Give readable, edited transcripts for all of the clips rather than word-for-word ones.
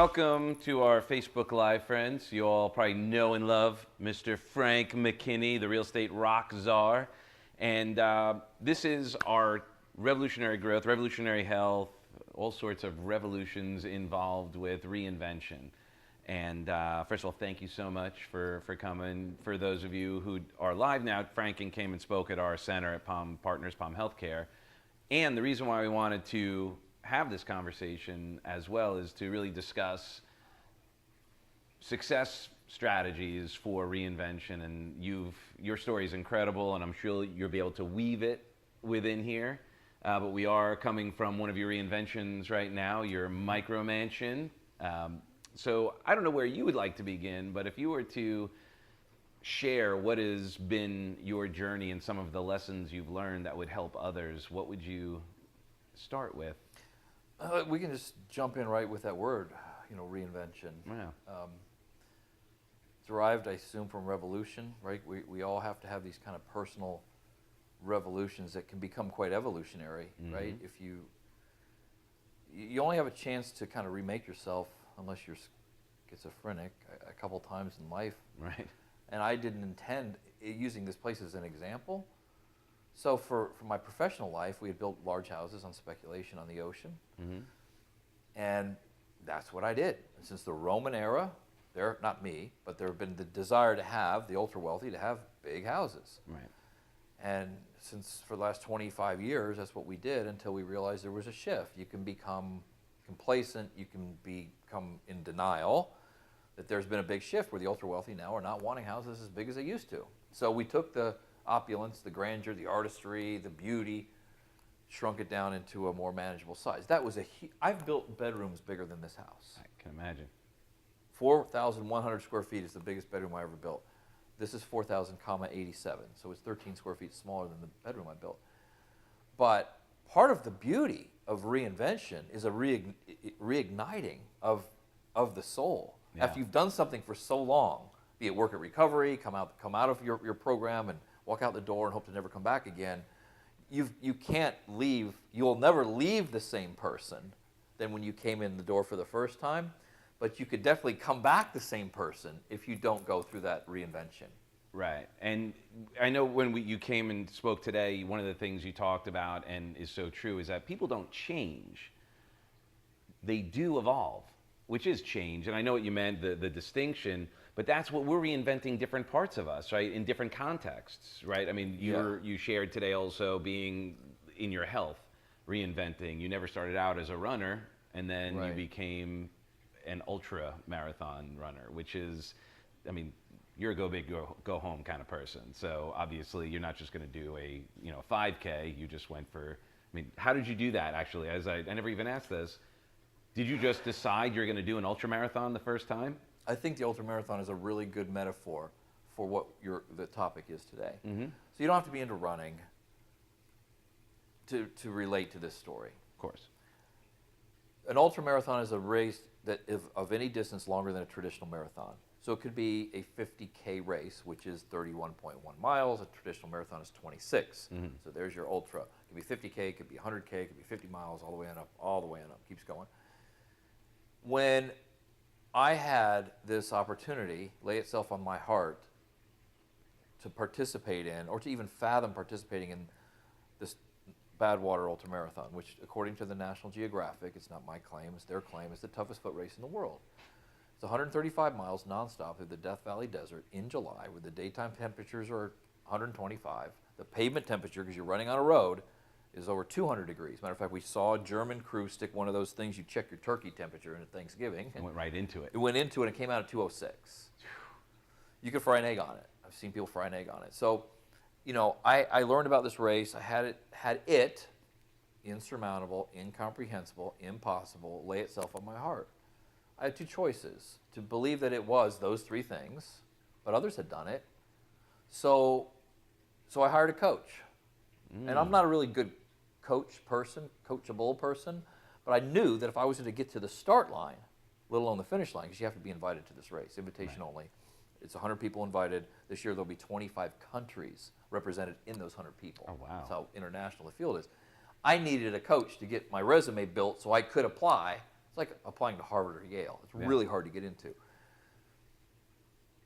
welcome to our Facebook Live, friends. You all probably know and love Mr. Frank McKinney, the real estate rock czar. And this is our revolutionary growth, revolutionary health, all sorts of revolutions involved with reinvention. And first of all, thank you so much for coming. For those of you who are live now, Franken came and spoke at our center at Palm Partners, Palm Healthcare. And the reason why we wanted to have this conversation as well is to really discuss success strategies for reinvention. And your story is incredible, and I'm sure you'll be able to weave it within here. But we are coming from one of your reinventions right now, your micro mansion. So I don't know where you would like to begin, but if you were to share what has been your journey and some of the lessons you've learned that would help others, what would you start with? We can just jump in right with that word, reinvention. Yeah. Derived, I assume, from revolution, right? We all have to have these kind of personal revolutions that can become quite evolutionary, right? If you only have a chance to kind of remake yourself unless you're schizophrenic a couple times in life. Right. And I didn't intend using this place as an example. So for my professional life, we had built large houses on speculation on the ocean. And that's what I did. And since the Roman era, not me, but there have been the desire to have, the ultra wealthy, to have big houses. Right. And since for the last 25 years, that's what we did until we realized there was a shift. You can become complacent, you can become in denial that there's been a big shift where the ultra wealthy now are not wanting houses as big as they used to. So we took the opulence, the grandeur, the artistry, the beauty, shrunk it down into a more manageable size. That was I've built bedrooms bigger than this house. I can imagine. 4,100 square feet is the biggest bedroom I ever built. This is 4,000,87, so it's 13 square feet smaller than the bedroom I built. But part of the beauty of reinvention is a reigniting of the soul. Yeah. After you've done something for so long, be it work at recovery, come out of your program and walk out the door and hope to never come back again, you can't leave, you'll never leave the same person than when you came in the door for the first time, but you could definitely come back the same person if you don't go through that reinvention. Right. And I know when you came and spoke today, one of the things you talked about and is so true is that people don't change. They do evolve, which is change. And I know what you meant, the distinction, but that's what we're reinventing different parts of us, right? In different contexts, right? I mean, you shared today also being in your health, reinventing. You never started out as a runner, and then you became an ultra marathon runner, which is, I mean, you're a go big, go home kind of person. So obviously you're not just going to do a 5K. You just went for, I mean, how did you do that actually? I never even asked this. Did you just decide you're going to do an ultra marathon the first time? I think the ultra marathon is a really good metaphor for what the topic is today. So you don't have to be into running to relate to this story. Of course. An ultra marathon is a race that is of any distance longer than a traditional marathon. So it could be a 50K race, which is 31.1 miles. A traditional marathon is 26. So there's your ultra. It could be 50K, it could be 100K, it could be 50 miles, all the way on up, all the way on up. Keeps going. When I had this opportunity lay itself on my heart to participate in, or to even fathom participating in this Badwater Ultramarathon, which according to the National Geographic, it's not my claim, it's their claim, is the toughest foot race in the world. It's 135 miles nonstop through the Death Valley Desert in July, where the daytime temperatures are 125. The pavement temperature, because you're running on a road, is over 200 degrees. Matter of fact, we saw a German crew stick one of those things you check your turkey temperature in at Thanksgiving. It went right into it. It went into it and it came out at 206. You could fry an egg on it. I've seen people fry an egg on it. So, I learned about this race. I had it insurmountable, incomprehensible, impossible, lay itself on my heart. I had two choices: to believe that it was those three things, but others had done it. So I hired a coach. And I'm not a really good coachable person, but I knew that if I was to get to the start line, let alone the finish line, because you have to be invited to this race, invitation only. It's 100 people invited. This year there'll be 25 countries represented in those 100 people. Oh, wow. That's how international the field is. I needed a coach to get my resume built so I could apply It's like applying to Harvard or Yale. It's really hard to get into.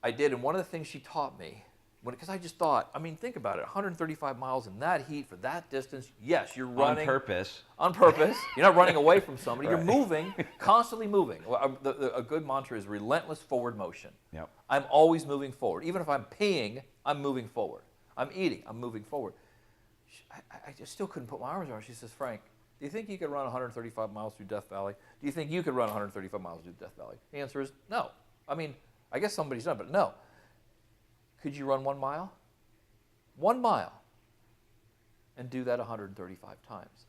I did, and one of the things she taught me, because I just thought, I mean, think about it, 135 miles in that heat for that distance. Yes, you're running. On purpose. On purpose. You're not running away from somebody. Right. You're moving, constantly moving. A good mantra is relentless forward motion. Yep. I'm always moving forward. Even if I'm peeing, I'm moving forward. I'm eating, I'm moving forward. I just still couldn't put my arms around her. She says, Frank, do you think you could run 135 miles through Death Valley? Do you think you could run 135 miles through Death Valley? The answer is no. I mean, I guess somebody's done, but no. Could you run 1 mile? 1 mile. And do that 135 times.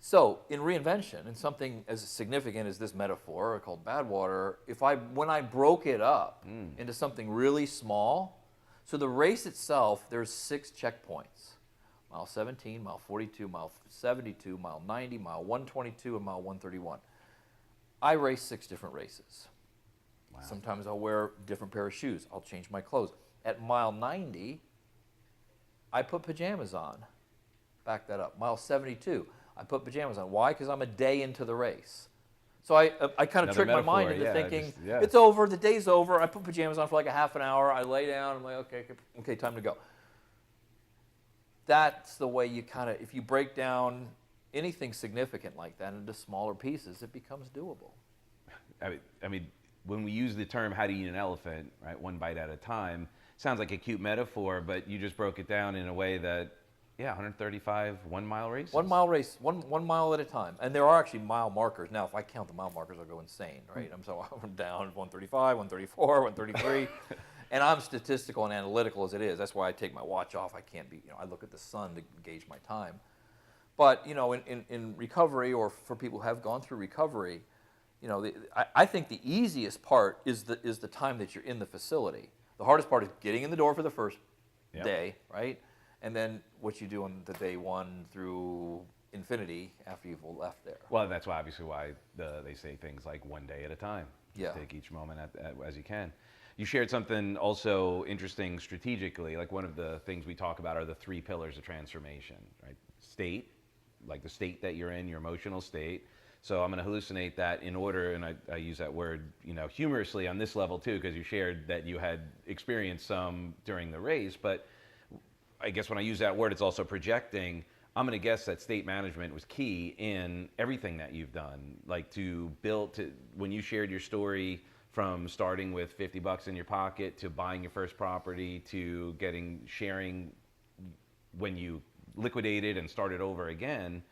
So in Reinvention, and something as significant as this metaphor called Badwater, when I broke it up into something really small, so the race itself, there's 6 checkpoints. Mile 17, mile 42, mile 72, mile 90, mile 122, and mile 131. I race 6 different races. Wow. Sometimes I'll wear a different pair of shoes. I'll change my clothes. At mile 90, I put pajamas on. Back that up. Mile 72, I put pajamas on. Why? Because I'm a day into the race. So I kind of tricked my mind into thinking, it's over, the day's over. I put pajamas on for like a half an hour. I lay down. I'm like, okay, time to go. That's the way you kind of, if you break down anything significant like that into smaller pieces, it becomes doable. I mean, when we use the term how to eat an elephant, right, 1 bite at a time, sounds like a cute metaphor, but you just broke it down in a way that, 135 1-mile races. 1 mile race, one mile at a time. And there are actually mile markers. Now, if I count the mile markers, I'll go insane, right? I'm down 135, 134, 133. And I'm statistical and analytical as it is. That's why I take my watch off. I can't be, I look at the sun to gauge my time. But, in recovery, or for people who have gone through recovery, I think the easiest part is the time that you're in the facility. The hardest part is getting in the door for the first day, right? And then what you do on the day 1 through infinity after you've left there. Well, that's obviously why they say things like 1 day at a time. Just take each moment as you can. You shared something also interesting strategically. Like, one of the things we talk about are the 3 pillars of transformation, right? State, like the state that you're in, your emotional state. So I'm going to hallucinate that in order, and I use that word, humorously on this level too, because you shared that you had experienced some during the race. But I guess when I use that word, it's also projecting. I'm going to guess that state management was key in everything that you've done, like to build, when you shared your story from starting with $50 in your pocket to buying your first property to sharing when you liquidated and started over again,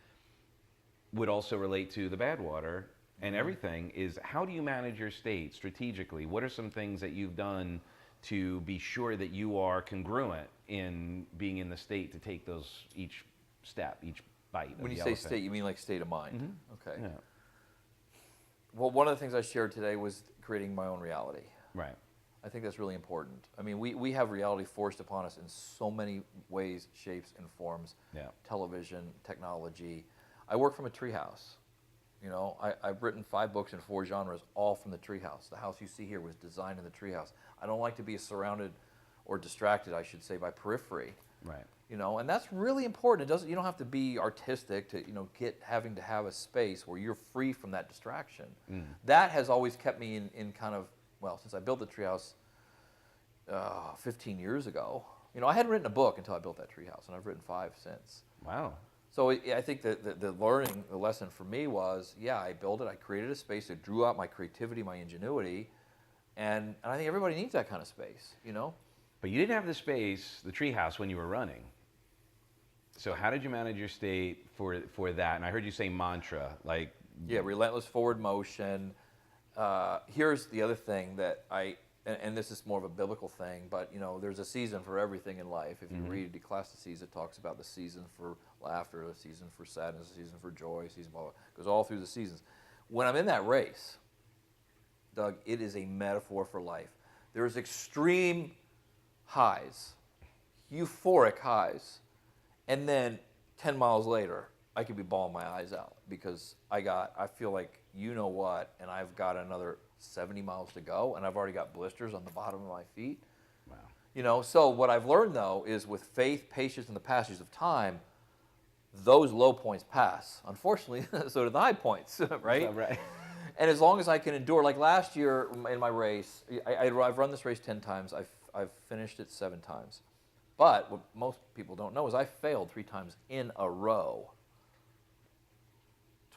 would also relate to the Badwater and everything. Is how do you manage your state strategically? What are some things that you've done to be sure that you are congruent in being in the state to take each step, each bite? When you say state, you mean like state of mind? Mm-hmm. Okay. Yeah. Well, one of the things I shared today was creating my own reality. Right. I think that's really important. I mean, we have reality forced upon us in so many ways, shapes, and forms. Yeah. Television, technology. I work from a treehouse. I've written 5 books in 4 genres, all from the treehouse. The house you see here was designed in the treehouse. I don't like to be surrounded or distracted, I should say, by periphery. Right. And that's really important. You don't have to be artistic to, having to have a space where you're free from that distraction. That has always kept me in kind of, since I built the treehouse 15 years ago. I hadn't written a book until I built that treehouse, and I've written 5 since. Wow. So I think the lesson for me was, I built it, I created a space that drew out my creativity, my ingenuity, and I think everybody needs that kind of space, But you didn't have the space, the treehouse, when you were running. So how did you manage your state for that? And I heard you say mantra, like... Yeah, relentless forward motion. Here's the other thing that and this is more of a biblical thing, but there's a season for everything in life. If you read Ecclesiastes, it talks about the season for laughter, the season for sadness, the season for joy, season blah, blah. It goes all through the seasons. When I'm in that race, Doug, it is a metaphor for life. There's extreme highs, euphoric highs, and then 10 miles later, I could be bawling my eyes out because I feel like and I've got another 70 miles to go, and I've already got blisters on the bottom of my feet. Wow. So what I've learned, though, is with faith, patience, and the passage of time, those low points pass. Unfortunately, so do the high points, right? Right. And as long as I can endure, like last year in my race, I've run this race 10 times. I've finished it 7 times. But what most people don't know is I failed 3 times in a row.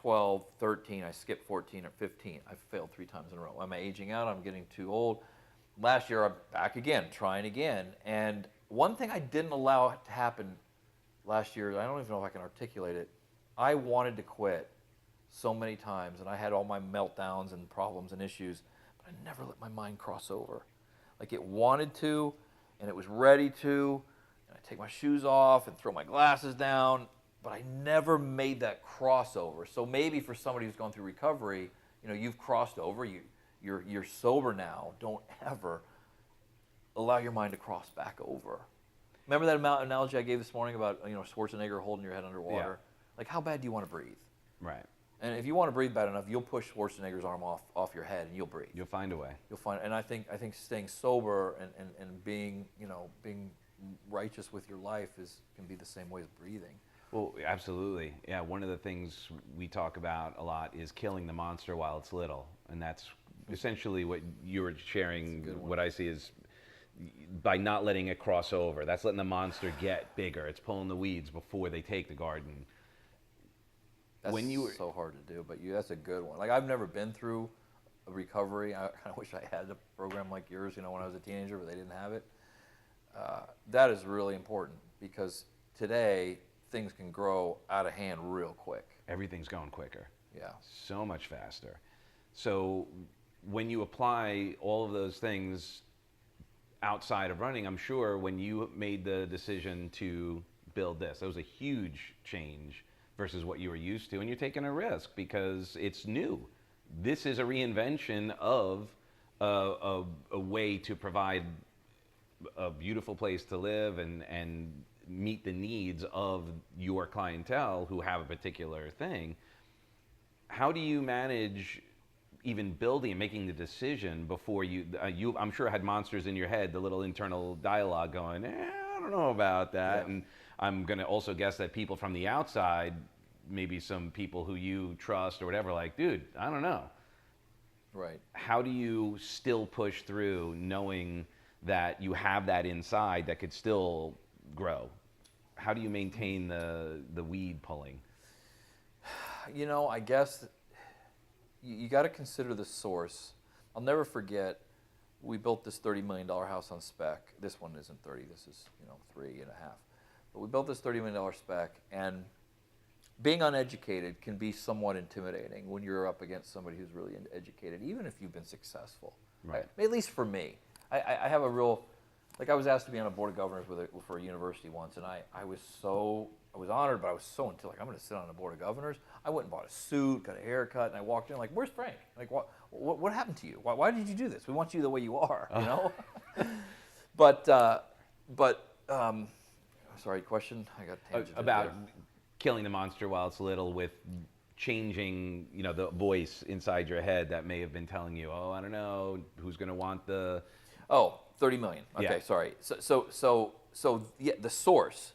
12, 13, I skipped 14 or 15. I failed 3 times in a row. Am I aging out? I'm getting too old. Last year, I'm back again, trying again. And one thing I didn't allow to happen last year, I don't even know if I can articulate it. I wanted to quit so many times, and I had all my meltdowns and problems and issues, but I never let my mind cross over. Like it wanted to, and it was ready to, and I take my shoes off and throw my glasses down, but I never made that crossover. So maybe for somebody who's gone through recovery, you know, you've crossed over, you're sober now. Don't ever allow your mind to cross back over. Remember that analogy I gave this morning about, you know, Schwarzenegger holding your head underwater? Yeah. Like, how bad do you want to breathe? Right. And if you want to breathe bad enough, you'll push Schwarzenegger's arm off your head, and you'll breathe. You'll find a way. You'll find, and I think staying sober and being, you know, being righteous with your life can be the same way as breathing. Well, absolutely. Yeah, one of the things we talk about a lot is killing the monster while it's little, and that's essentially what you were sharing. What I see is by not letting it cross over. That's letting the monster get bigger. It's pulling the weeds before they take the garden. That's so hard to do, but that's a good one. Like, I've never been through a recovery. I kind of wish I had a program like yours, you know, when I was a teenager, but they didn't have it. That is really important because today things can grow out of hand real quick. Everything's going quicker. Yeah. So much faster. So when you apply all of those things outside of running, I'm sure when you made the decision to build this, that was a huge change versus what you were used to, and you're taking a risk because it's new. This is a reinvention of a way to provide a beautiful place to live and meet the needs of your clientele who have a particular thing. How do you manage even building and making the decision before you I'm sure had monsters in your head, the little internal dialogue going, I don't know about that. Yeah. And I'm going to also guess that people from the outside, maybe some people who you trust or whatever, like, dude, I don't know. Right. How do you still push through knowing that you have that inside that could still grow? How do you maintain the weed pulling? You know, I guess you got to consider the source. I'll never forget, we built this $30 million house on spec. This one isn't 30, this is, you know, 3.5. But we built this $30 million spec, and being uneducated can be somewhat intimidating when you're up against somebody who's really educated, even if you've been successful. Right. At least for me. I have a real, like I was asked to be on a board of governors for a university once, and I was honored, but I was so into, like, I'm going to sit on a board of governors. I went and bought a suit, got a haircut, and I walked in like, where's Frank? Like, what happened to you? Why did you do this? We want you the way you are, you know? But sorry, question? I got tangent about there. Killing the monster while it's little with changing, you know, the voice inside your head that may have been telling you, oh, I don't know, who's going to want the... Oh, 30 million. Okay, yeah. Sorry. So yeah, the source,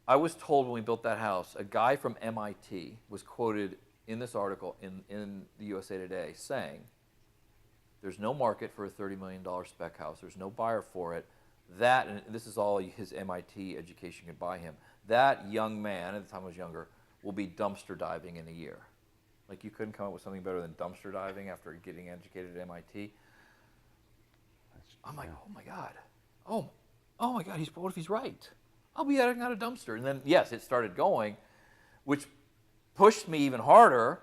I was told when we built that house, a guy from MIT was quoted in this article in the USA Today saying, there's no market for a $30 million spec house. There's no buyer for it. That, and this is all his MIT education could buy him, that young man, at the time I was younger, will be dumpster diving in a year. Like, you couldn't come up with something better than dumpster diving after getting educated at MIT. I'm like, oh my God. Oh my God, what if he's right? I'll be out a dumpster. And then, yes, it started going, which pushed me even harder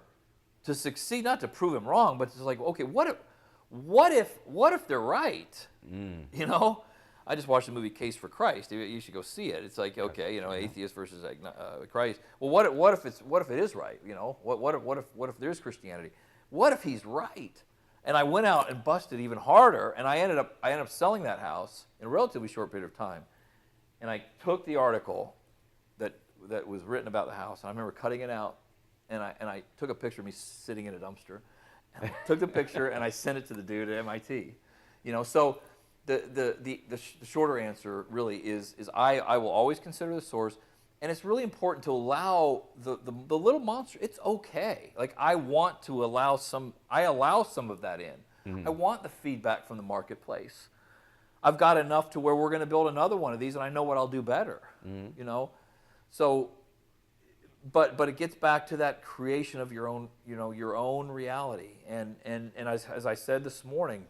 to succeed, not to prove him wrong, but it's like, okay, what if they're right? You know? I just watched the movie Case for Christ. You should go see it. It's like, okay, you know, atheist versus Christ. Well, what if it is right? You know, what if there's Christianity? What if he's right? And I went out and busted even harder, and I ended up selling that house in a relatively short period of time. And I took the article that was written about the house, and I remember cutting it out, and I took a picture of me sitting in a dumpster, and I took the picture and I sent it to the dude at MIT. You know, so the shorter answer really is I will always consider the source, And it's really important to allow the little monster, it's okay. Like I allow some of that in. I want the feedback from the marketplace. I've got enough to where we're going to build another one of these and I know what I'll do better, you know? So, but it gets back to that creation of your own, you know, your own reality. And as I said this morning,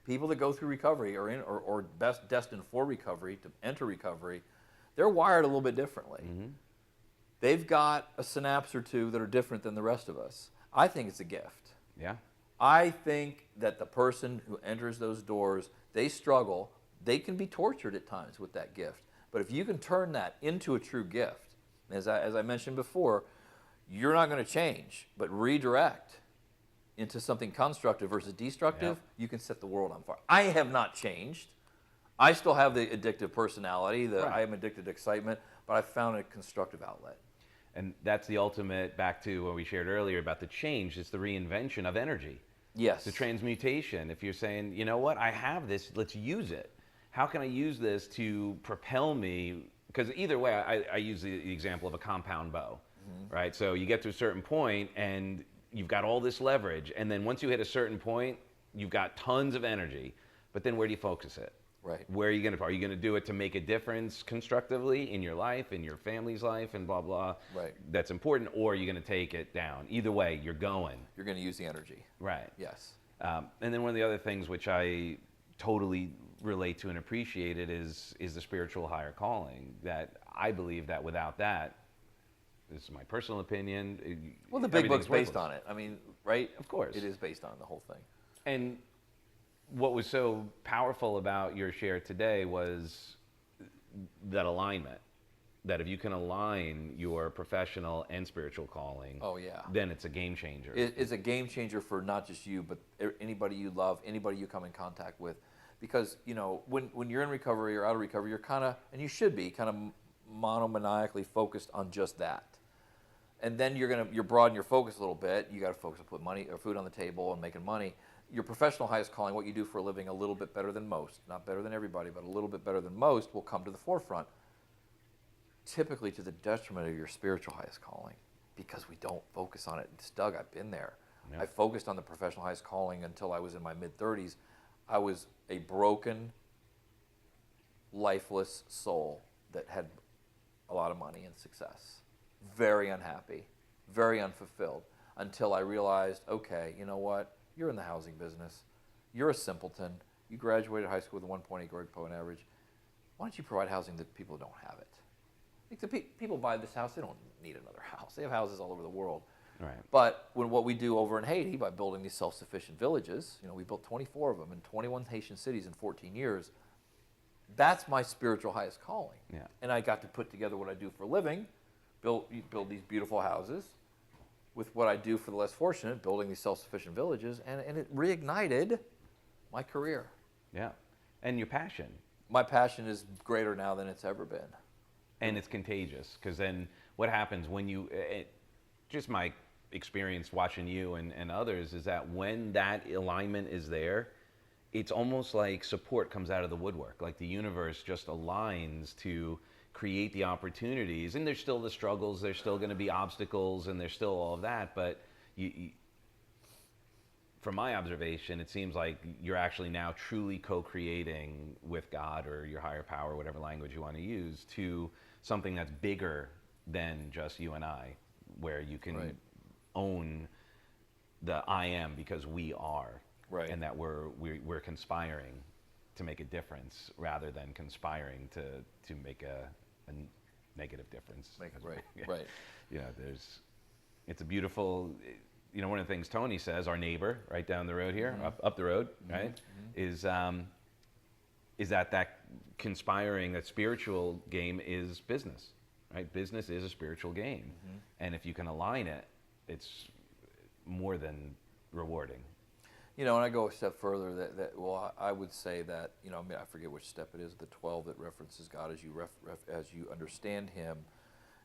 people that go through recovery or best destined for recovery, to enter recovery, they're wired a little bit differently. They've got a synapse or two that are different than the rest of us. I think it's a gift. Yeah. I think that the person who enters those doors, they struggle. They can be tortured at times with that gift. But if you can turn that into a true gift, as I mentioned before, you're not going to change, but redirect into something constructive versus destructive, you can set the world on fire. I have not changed. I still have the addictive personality. I am addicted to excitement, but I found a constructive outlet. And that's the ultimate, back to what we shared earlier about the change. It's the reinvention of energy. Yes. The transmutation. If you're saying, you know what, I have this, let's use it. How can I use this to propel me? Because either way, I use the example of a compound bow, right? So you get to a certain point and you've got all this leverage. And then once you hit a certain point, you've got tons of energy. But then where do you focus it? Right. Where are you going to do it to make a difference constructively in your life, in your family's life, and blah, blah. Right. That's important, or are you going to take it down? Either way, you're going. You're going to use the energy. Right. Yes. And then one of the other things which I totally relate to and appreciate it is the spiritual higher calling, that I believe that without that, this is my personal opinion. Well, the big book's based on it. I mean, right? Of course. It is based on the whole thing. And what was so powerful about your share today was that alignment. That if you can align your professional and spiritual calling, then it's a game changer. It's a game changer for not just you, but anybody you love, anybody you come in contact with. Because, you know, when you're in recovery or out of recovery, you're kind of, and you should be, kind of monomaniacally focused on just that. And then you're broaden your focus a little bit. You got to focus on putting money or food on the table and making money. Your professional highest calling, what you do for a living, a little bit better than most, not better than everybody, but a little bit better than most, will come to the forefront, typically to the detriment of your spiritual highest calling, because we don't focus on it. It's Doug, I've been there. Yep. I focused on the professional highest calling until I was in my mid-30s. I was a broken, lifeless soul that had a lot of money and success. Very unhappy, very unfulfilled, until I realized, okay, you know what? You're in the housing business. You're a simpleton. You graduated high school with a 1.8 grade point average. Why don't you provide housing that people who don't have it? Like the people buy this house, they don't need another house. They have houses all over the world. Right. But what we do over in Haiti by building these self-sufficient villages, you know, we built 24 of them in 21 Haitian cities in 14 years. That's my spiritual highest calling. Yeah. And I got to put together what I do for a living, build these beautiful houses, with what I do for the less fortunate, building these self-sufficient villages, and it reignited my career. Yeah. And your passion. My passion is greater now than it's ever been. And it's contagious, because then what happens when you, just my experience watching you and others, is that when that alignment is there, it's almost like support comes out of the woodwork. Like the universe just aligns to create the opportunities, and there's still the struggles, there's still going to be obstacles, and there's still all of that, but from my observation, it seems like you're actually now truly co-creating with God or your higher power, whatever language you want to use, to something that's bigger than just you and I, where you can own the I am because we are, and that we're conspiring to make a difference rather than conspiring to make a negative difference. Right. You know, it's a beautiful, you know, one of the things Tony says, our neighbor right down the road here, up the road, right, is that conspiring, that spiritual game is business, right? Business is a spiritual game. And if you can align it, it's more than rewarding. You know, and I go a step further. Well, I would say that, you know, I mean, I forget which step it is. The 12 that references God as you understand Him.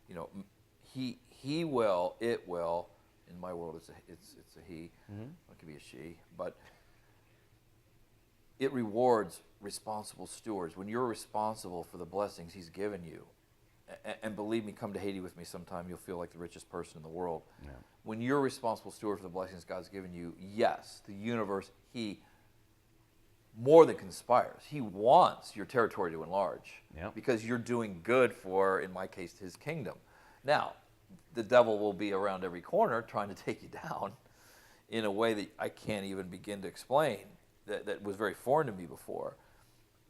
You know, He will. It will. In my world, it's a He. It could be a she, but it rewards responsible stewards. When you're responsible for the blessings He's given you, and believe me, come to Haiti with me sometime, you'll feel like the richest person in the world. Yeah. When you're a responsible steward for the blessings God's given you, yes, the universe, He more than conspires. He wants your territory to enlarge because you're doing good for, in my case, His kingdom. Now, the devil will be around every corner trying to take you down in a way that I can't even begin to explain, that was very foreign to me before.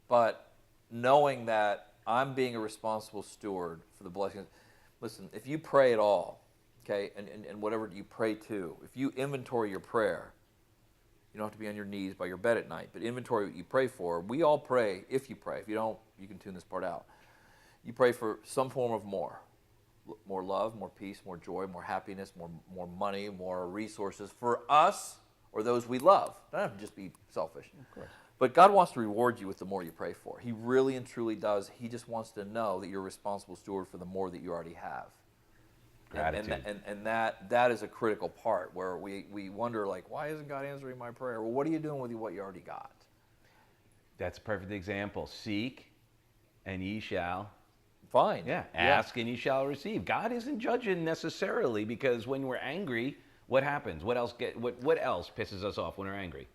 But knowing that I'm being a responsible steward for the blessings. Listen, if you pray at all, okay, and whatever you pray to, if you inventory your prayer, you don't have to be on your knees by your bed at night, but inventory what you pray for. We all pray, if you pray. If you don't, you can tune this part out. You pray for some form of more. More love, more peace, more joy, more happiness, more money, more resources for us or those we love. It doesn't have to just be selfish. Of course. But God wants to reward you with the more you pray for. He really and truly does. He just wants to know that you're a responsible steward for the more that you already have. Gratitude. And that is a critical part where we wonder, like, why isn't God answering my prayer? Well, what are you doing with what you already got? That's a perfect example. Seek and ye shall find. Yeah. Ask and ye shall receive. God isn't judging necessarily, because when we're angry, what happens? What else pisses us off when we're angry?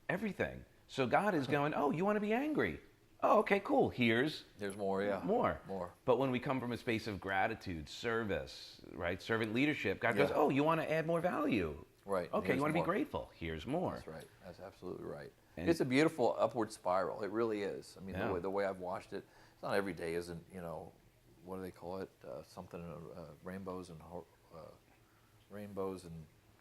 Everything. So God is going, oh, you want to be angry? Oh, okay, cool. Here's more, yeah. More. But when we come from a space of gratitude, service, right? Servant leadership, God Yeah. goes, oh, you want to add more value? Right. Okay, you want to be more. grateful? Here's more. That's right. That's absolutely right. And it's a beautiful upward spiral. It really is. I mean, Yeah. the way I've watched it, it's not every day isn't, what do they call it? Something, rainbows and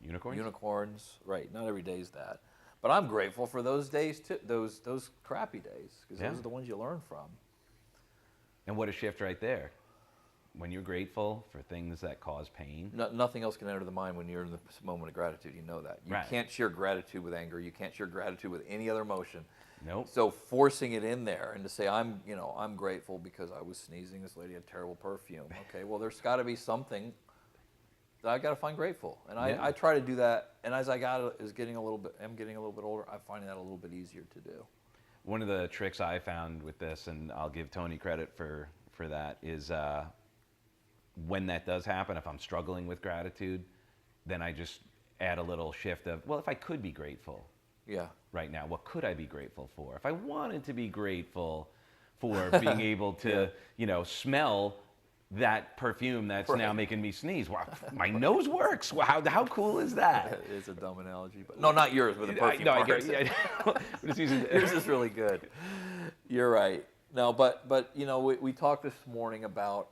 unicorns. Right. Not every day is that. But I'm grateful for those days too, those crappy days, because those are the ones you learn from. And what a shift right there. When you're grateful for things that cause pain. Nothing else can enter the mind when you're in the moment of gratitude. You know that. You can't share gratitude with anger. You can't share gratitude with any other emotion. Nope. So forcing it in there and to say, I'm grateful because I was sneezing. This lady had terrible perfume. Okay, well, there's got to be something that I got to find grateful, and I try to do that. And as I'm getting a little bit older, I'm finding that a little bit easier to do. One of the tricks I found with this, and I'll give Tony credit for that, is when that does happen, if I'm struggling with gratitude, then I just add a little shift of, well, if I could be grateful right now, what could I be grateful for? If I wanted to be grateful for being able to, smell that perfume that's now making me sneeze. Wow, my nose works. Wow, how cool is that? It's a dumb analogy, but no, not yours with the perfume. I get it. Yours is really good. You're right. No, but we talked this morning about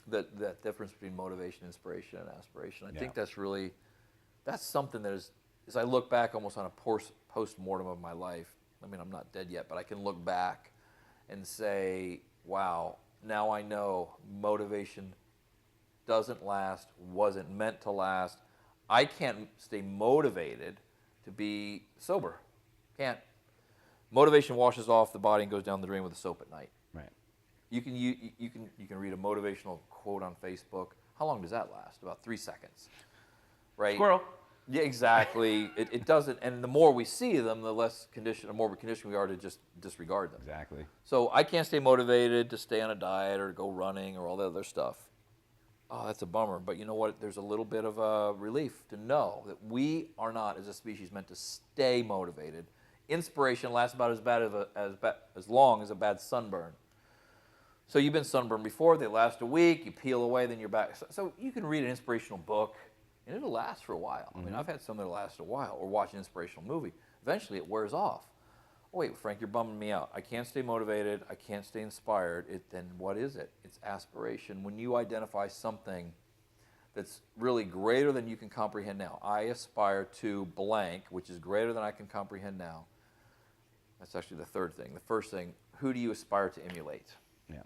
that difference between motivation, inspiration, and aspiration. I think that's something that is, as I look back almost on a post-mortem of my life, I mean, I'm not dead yet, but I can look back and say, wow, now I know motivation doesn't last, wasn't meant to last. I can't stay motivated to be sober. Can't. Motivation washes off the body and goes down the drain with the soap at night. Right. You can read a motivational quote on Facebook. How long does that last? About 3 seconds. Right? Squirrel. Yeah, exactly. It doesn't, and the more we see them, the more conditioned we are to just disregard them. Exactly. So I can't stay motivated to stay on a diet or to go running or all that other stuff. Oh, that's a bummer. But you know what? There's a little bit of a relief to know that we are not, as a species, meant to stay motivated. Inspiration lasts about as long as a bad sunburn. So you've been sunburned before. They last a week. You peel away, then you're back. So you can read an inspirational book, and it'll last for a while. I mean, I've had some that last a while, or watch an inspirational movie. Eventually, it wears off. Oh, wait, Frank, you're bumming me out. I can't stay motivated. I can't stay inspired. Then what is it? It's aspiration. When you identify something that's really greater than you can comprehend now. I aspire to blank, which is greater than I can comprehend now. That's actually the third thing. The first thing, who do you aspire to emulate? Yeah.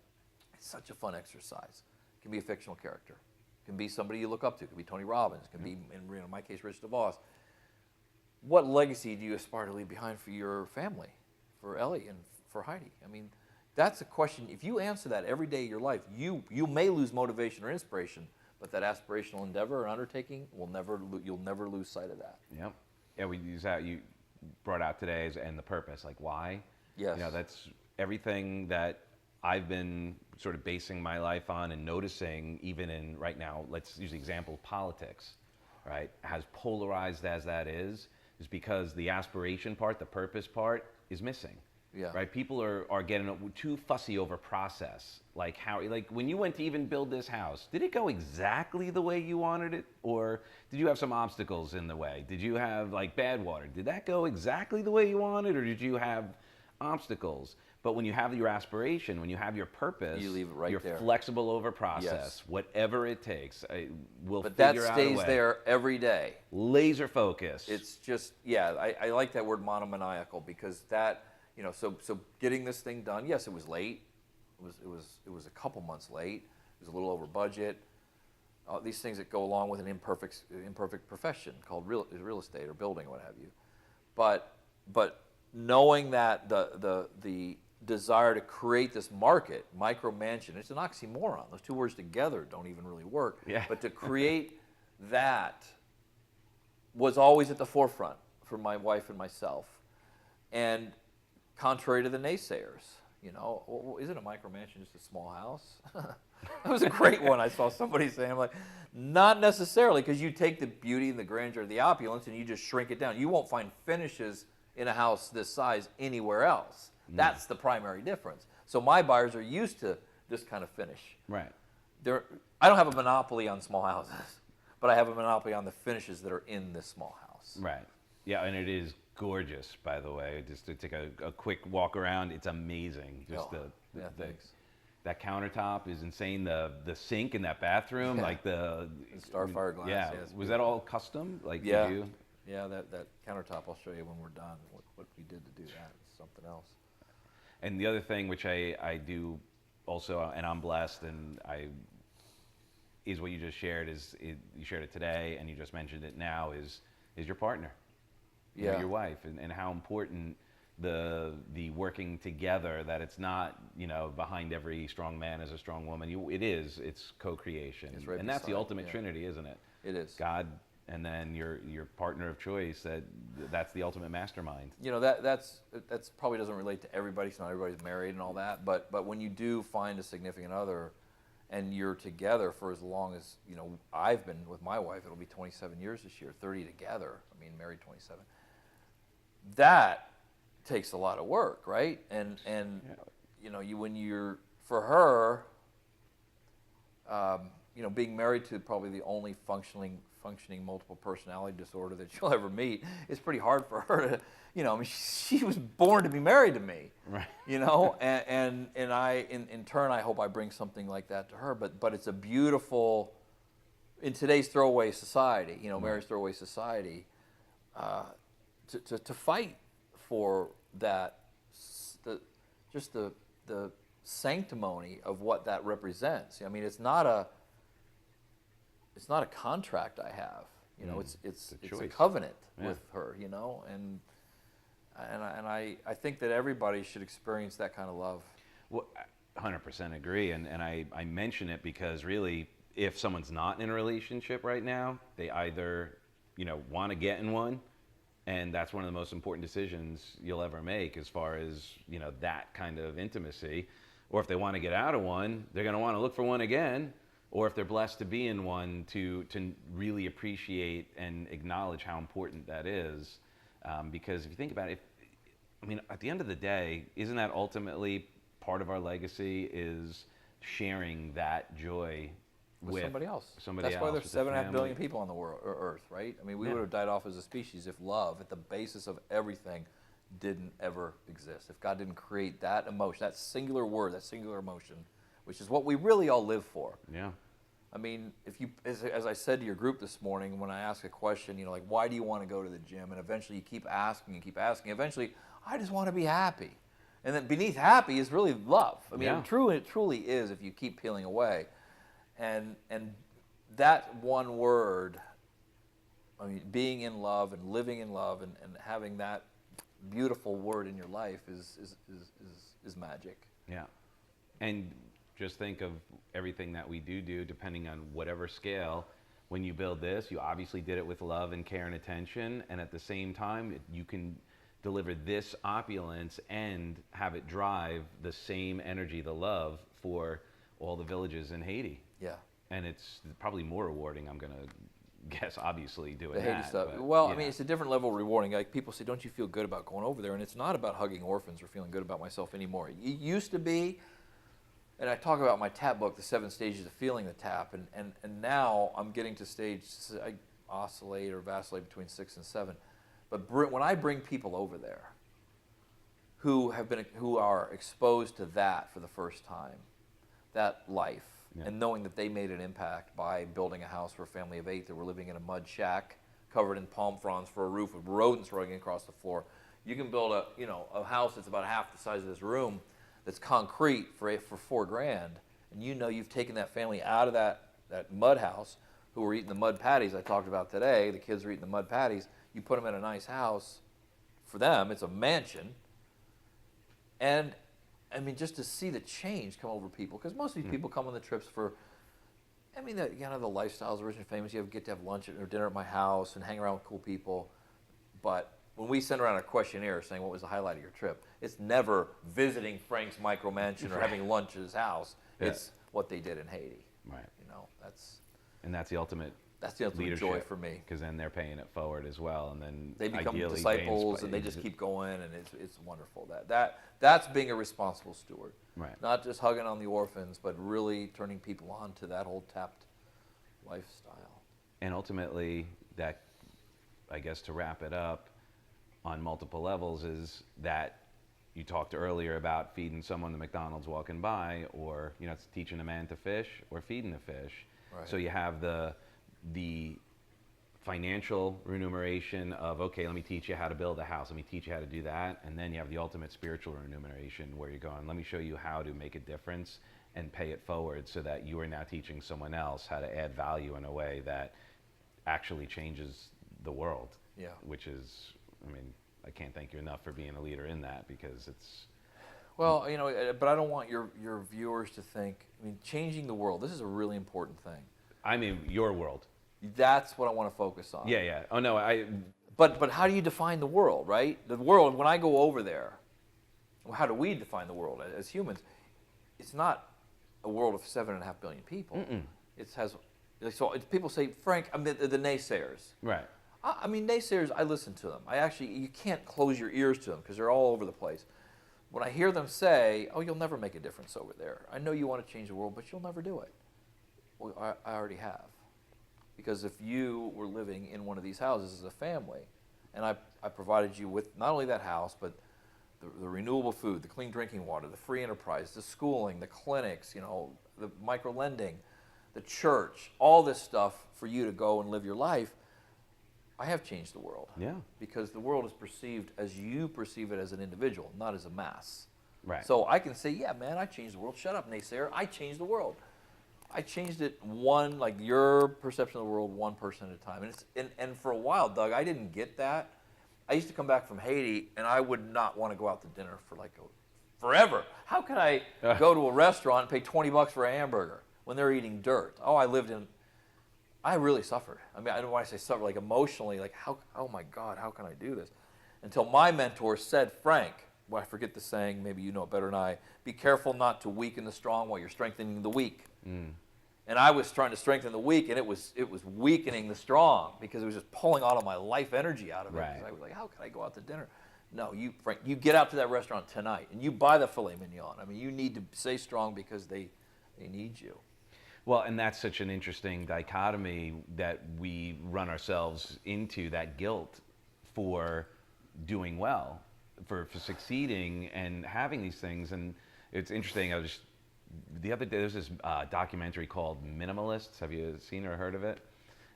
It's such a fun exercise. It can be a fictional character. It can be somebody you look up to. It can be Tony Robbins. It can be, in my case, Rich DeVos. What legacy do you aspire to leave behind for your family, for Ellie and for Heidi? I mean, that's a question. If you answer that every day of your life, you may lose motivation or inspiration, but that aspirational endeavor or undertaking you'll never lose sight of that. Yep. Yeah, we use that. You brought out today and the purpose, like why? Yes. That's everything that I've been sort of basing my life on and noticing, even in right now, let's use the example of politics, right? As polarized as that is because the aspiration part, the purpose part, is missing. Yeah. Right? People are getting too fussy over process. Like when you went to even build this house, did it go exactly the way you wanted it? Or did you have some obstacles in the way? Did you have like bad water? Did that go exactly the way you wanted, or did you have obstacles? But when you have your aspiration, when you have your purpose, you leave it right you're there. flexible over process. Yes. Whatever it takes. We'll But figure that out a stays way. there every day. Laser focus. It's just, yeah, I like that word monomaniacal, because that, you know, so getting this thing done, yes, it was late. It was a couple months late. It was a little over budget. These things that go along with an imperfect profession called real estate or building or what have you. But knowing that the desire to create this market, micro-mansion, it's an oxymoron. Those two words together don't even really work. Yeah. But to create that was always at the forefront for my wife and myself. And contrary to the naysayers, you know, well, isn't a micro-mansion just a small house? That was a great one I saw somebody saying. I'm like, not necessarily, because you take the beauty and the grandeur of the opulence and you just shrink it down. You won't find finishes in a house this size anywhere else. That's the primary difference. So my buyers are used to this kind of finish. Right. I don't have a monopoly on small houses, but I have a monopoly on the finishes that are in this small house. Right. Yeah, and it is gorgeous, by the way. Just to take a quick walk around, it's amazing. Just Thanks. That countertop is insane. The sink in that bathroom, like the Starfire glass. Yeah. Was that all custom? Like Yeah. did you? Yeah, that countertop, I'll show you when we're done what we did to do that. It's something else. And the other thing which I do also, and I'm blessed, and is what you just shared, you shared it today, and you just mentioned it now, is your partner, Yeah. your wife, and how important the working together, that it's not, you know, behind every strong man is a strong woman. It's co-creation. It's right and that's the beside, ultimate yeah. Trinity, isn't it? It is. God, and then your partner of choice, that's the ultimate mastermind. You know, that's probably doesn't relate to everybody, because not everybody's married and all that, but when you do find a significant other and you're together for as long as, you know, I've been with my wife, it'll be 27 years this year, 30 together, I mean, married 27. That takes a lot of work, right? And you know, when you're, for her, you know, being married to probably the only functioning multiple personality disorder that you'll ever meet, it's pretty hard for her to, you know, I mean, she was born to be married to me, Right. you know, and I, in turn, I hope I bring something like that to her, but it's a beautiful, in today's throwaway society, you know, marriage throwaway society, to fight for that, the sanctimony of what that represents. I mean, it's not a contract I have, you know. It's a covenant with her, you know, and I think that everybody should experience that kind of love. Well, 100% agree, and I mention it because really, if someone's not in a relationship right now, they either, you know, want to get in one, and that's one of the most important decisions you'll ever make as far as, you know, that kind of intimacy, or if they want to get out of one, they're going to want to look for one again, or if they're blessed to be in one, to really appreciate and acknowledge how important that is, because if you think about it, I mean, at the end of the day, isn't that ultimately part of our legacy, is sharing that joy with somebody else. Somebody That's else, why there's with the 7.5 billion family. people on the world, or Earth, right? I mean, we Yeah. would have died off as a species if love, at the basis of everything, didn't ever exist. If God didn't create that emotion, that singular word, that singular emotion, which is what we really all live for. Yeah. I mean, if you, as I said to your group this morning, when I ask a question, you know, like, why do you want to go to the gym? And eventually you keep asking and keep asking. Eventually, I just want to be happy. And then beneath happy is really love. I mean, Yeah. it truly is, if you keep peeling away. And that one word, I mean, being in love and living in love and having that beautiful word in your life is magic. Yeah. And just think of everything that we do, depending on whatever scale. When you build this, you obviously did it with love and care and attention, and at the same time, you can deliver this opulence and have it drive the same energy, the love for all the villages in Haiti. Yeah. And it's probably more rewarding, I'm going to guess, obviously, doing The Haiti that. stuff. But, Well, yeah. I mean, it's a different level of rewarding. Like people say, don't you feel good about going over there? And it's not about hugging orphans or feeling good about myself anymore. It used to be, and I talk about my tap book, the 7 stages of feeling the tap, and now I'm getting to stage, I oscillate or vacillate between 6 and 7. But when I bring people over there who are exposed to that for the first time, that life, Yeah. and knowing that they made an impact by building a house for a family of 8 that were living in a mud shack covered in palm fronds for a roof with rodents running across the floor. You can build a house that's about half the size of this room that's concrete for $4,000, and you've taken that family out of that mud house who were eating the mud patties I talked about today. The kids were eating the mud patties. You put them in a nice house. For them, it's a mansion. And I mean, just to see the change come over people, because most of these people come on the trips for, I mean, the lifestyles, rich and famous. You get to have lunch or dinner at my house and hang around with cool people. But when we send around a questionnaire saying what was the highlight of your trip, it's never visiting Frank's micro mansion or having lunch at his house. Yeah. It's what they did in Haiti. Right. That's the ultimate leadership joy for me. Because then they're paying it forward as well, and then They become ideally disciples, and they just keep going, and it's wonderful. That's being a responsible steward. Right. Not just hugging on the orphans, but really turning people on to that whole tapped lifestyle. And ultimately, that, I guess, to wrap it up on multiple levels, is that you talked earlier about feeding someone the McDonald's walking by, or it's teaching a man to fish or feeding a fish. Right. So you have the financial remuneration of, okay, let me teach you how to build a house, let me teach you how to do that, and then you have the ultimate spiritual remuneration where you're going, let me show you how to make a difference and pay it forward, so that you are now teaching someone else how to add value in a way that actually changes the world. Yeah. Which is, I mean, I can't thank you enough for being a leader in that, because it's... Well, but I don't want your viewers to think, changing the world, this is a really important thing. I mean, your world. That's what I want to focus on. Yeah. Oh, no, But how do you define the world, right? The world, when I go over there, how do we define the world as humans? It's not a world of 7.5 billion people. Mm-mm. People say, Frank, the naysayers. Right. Naysayers, I listen to them. You can't close your ears to them because they're all over the place. When I hear them say, oh, you'll never make a difference over there. I know you want to change the world, but you'll never do it. Well, I already have. Because if you were living in one of these houses as a family, and I provided you with not only that house, but the renewable food, the clean drinking water, the free enterprise, the schooling, the clinics, the micro lending, the church, all this stuff for you to go and live your life, I have changed the world. Yeah. Because the world is perceived as you perceive it as an individual, not as a mass. Right. So I can say, yeah, man, I changed the world. Shut up, naysayer. I changed the world. I changed it like your perception of the world, one person at a time. And for a while, Doug, I didn't get that. I used to come back from Haiti, and I would not want to go out to dinner for forever. How can I go to a restaurant and pay $20 for a hamburger when they're eating dirt? I really suffered. I don't want to say suffer, emotionally, oh my God, how can I do this? Until my mentor said, Frank, I forget the saying, maybe you know it better than I, be careful not to weaken the strong while you're strengthening the weak. Mm. And I was trying to strengthen the weak, and it was weakening the strong, because it was just pulling all of my life energy out of it. Right. I was like, how can I go out to dinner? No, Frank, you get out to that restaurant tonight, and you buy the filet mignon. You need to stay strong because they need you. Well, and that's such an interesting dichotomy that we run ourselves into, that guilt for doing well, for succeeding and having these things. And it's interesting, the other day, there's this documentary called Minimalists. Have you seen or heard of it?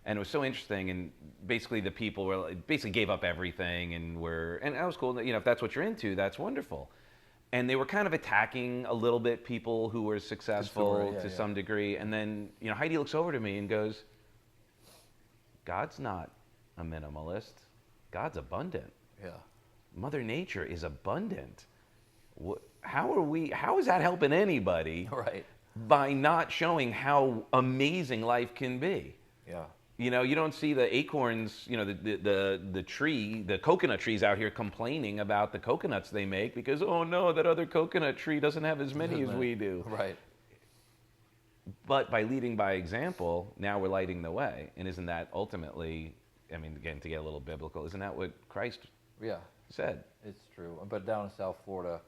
And it was so interesting, and basically the people basically gave up everything, and that was cool. If that's what you're into, that's wonderful. And they were kind of attacking a little bit people who were successful to some degree. And then, Heidi looks over to me and goes, God's not a minimalist. God's abundant. Yeah. Mother Nature is abundant. How is that helping anybody? Right. By not showing how amazing life can be? Yeah. You know, you don't see the acorns, you know, the coconut trees out here complaining about the coconuts they make because, oh no, that other coconut tree doesn't have as many as we do. Right. But by leading by example, now we're lighting the way. And isn't that ultimately, I mean, again, to get a little biblical, isn't that what Christ said? It's true. But down in South Florida,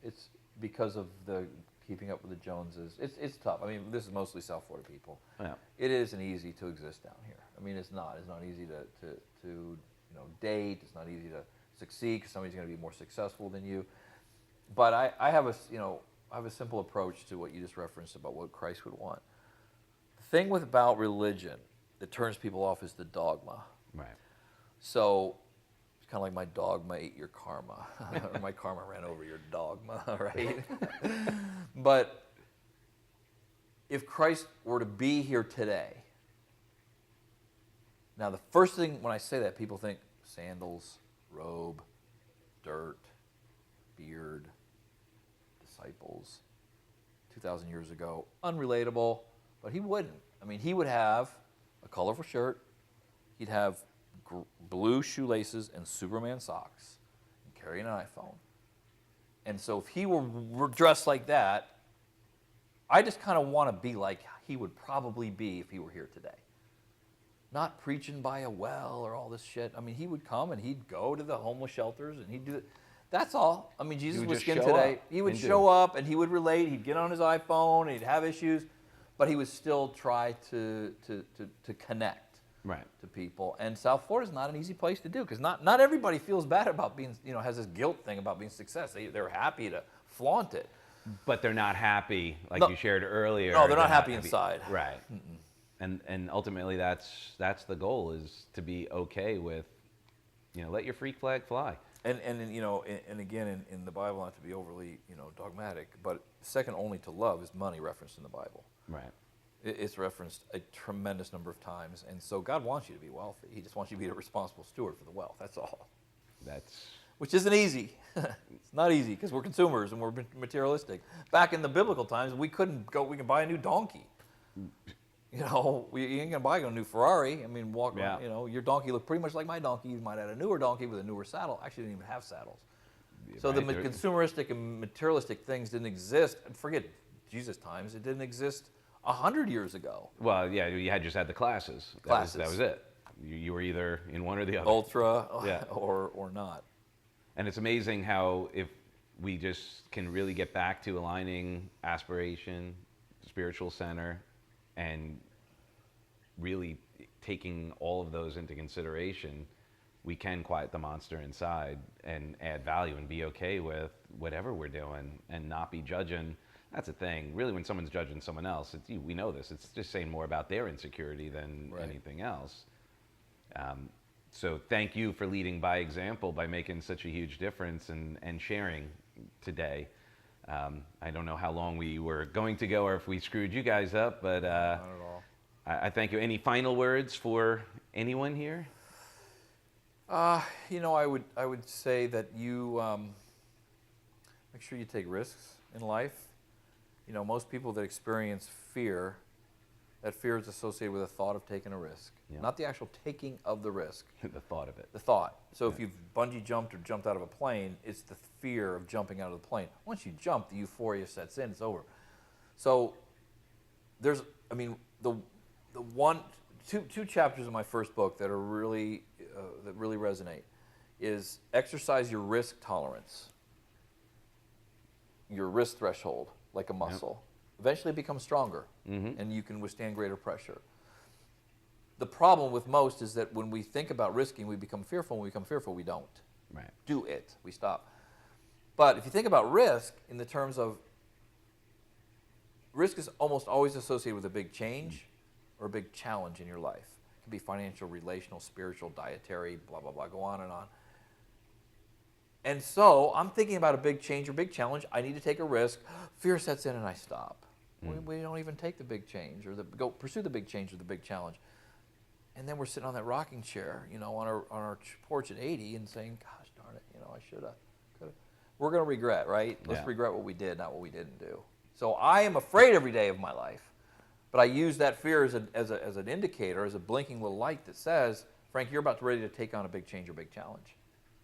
it's because of the keeping up with the Joneses. It's tough. I mean, this is mostly South Florida people. Yeah. It isn't easy to exist down here. I mean, it's not. It's not easy to date. It's not easy to succeed because somebody's going to be more successful than you. But I have a simple approach to what you just referenced about what Christ would want. The thing about religion that turns people off is the dogma. Right. So it's kind of like my dogma ate your karma, or my karma ran over your dogma, right? But if Christ were to be here today, now the first thing when I say that, people think sandals, robe, dirt, beard, disciples, 2,000 years ago, unrelatable, but he wouldn't. I mean, he would have a colorful shirt, he'd have blue shoelaces and Superman socks, and carrying an iPhone. And so if he were dressed like that, I just kind of want to be like he would probably be if he were here today. Not preaching by a well or all this shit. I mean, he would come and he'd go to the homeless shelters and he'd do it. That's all. I mean, Jesus was skin today. He would show up and he would relate. He'd get on his iPhone and he'd have issues, but he would still try to connect to people. And South Florida is not an easy place to do because not everybody feels bad about being, has this guilt thing about being success. They're happy to flaunt it. But they're not happy, like you shared earlier. No, they're not happy inside. Right. And ultimately, that's the goal, is to be okay with, let your freak flag fly. And again, in the Bible, not to be overly, dogmatic, but second only to love is money referenced in the Bible. Right. It's referenced a tremendous number of times. And so God wants you to be wealthy. He just wants you to be a responsible steward for the wealth. That's all. Which isn't easy. It's not easy because we're consumers and we're materialistic. Back in the biblical times, we can buy a new donkey. You ain't going to buy a new Ferrari. I mean, your donkey looked pretty much like my donkey. You might have a newer donkey with a newer saddle. Actually, didn't even have saddles. So the consumeristic and materialistic things didn't exist. And forget Jesus' times. It didn't exist 100 years ago. Well, yeah, you just had the classes. That was it. You were either in one or the other. Ultra or not. And it's amazing how if we just can really get back to aligning aspiration, spiritual center, and really taking all of those into consideration, we can quiet the monster inside and add value and be okay with whatever we're doing and not be judging. That's the thing. Really, when someone's judging someone else, we know this. It's just saying more about their insecurity than anything else. So thank you for leading by example, by making such a huge difference and sharing today. I don't know how long we were going to go or if we screwed you guys up, but not at all. I thank you. Any final words for anyone here? I would say that you make sure you take risks in life. Most people that experience fear, that fear is associated with the thought of taking a risk, not the actual taking of the risk. The thought of it. The thought. So if you've bungee jumped or jumped out of a plane, it's the fear of jumping out of the plane. Once you jump, the euphoria sets in. It's over. So there's, two chapters of my first book that are really that really resonate is exercise your risk tolerance, your risk threshold, like a muscle. Eventually it becomes stronger, and you can withstand greater pressure. The problem with most is that when we think about risking, we become fearful. When we become fearful, we don't do it. We stop. But if you think about risk in the terms of, risk is almost always associated with a big change or a big challenge in your life. It can be financial, relational, spiritual, dietary, blah, blah, blah, go on and on. And so I'm thinking about a big change or big challenge. I need to take a risk. Fear sets in and I stop. We don't even take the big change or go pursue the big change or the big challenge. And then we're sitting on that rocking chair, on our porch at 80 and saying, gosh darn it, I should have, could have. We're going to regret, right? Let's regret what we did, not what we didn't do. So I am afraid every day of my life But I use that fear as an indicator, as a blinking little light that says, Frank, you're about ready to take on a big change or big challenge.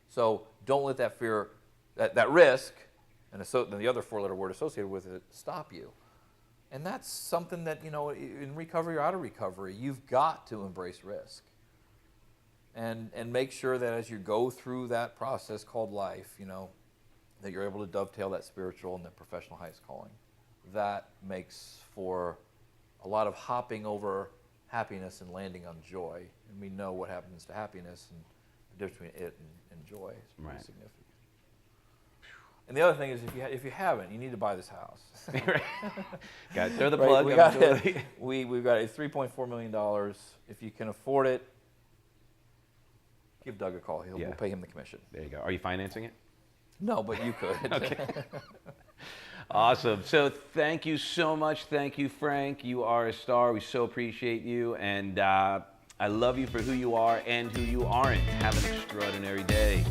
So don't let that fear, that risk, and the other four-letter word associated with it, stop you. And that's something that, in recovery or out of recovery, you've got to embrace risk. And make sure that as you go through that process called life, that you're able to dovetail that spiritual and that professional highest calling. That makes for a lot of hopping over happiness and landing on joy. And we know what happens to happiness, and the difference between it and joy is pretty significant. And the other thing is, if you haven't, you need to buy this house. Got throw the plug. We've got a $3.4 million. If you can afford it, give Doug a call. We'll pay him the commission. There you go. Are you financing it? No, but you could. Okay. Awesome. So thank you so much. Thank you, Frank. You are a star. We so appreciate you. And I love you for who you are and who you aren't. Have an extraordinary day.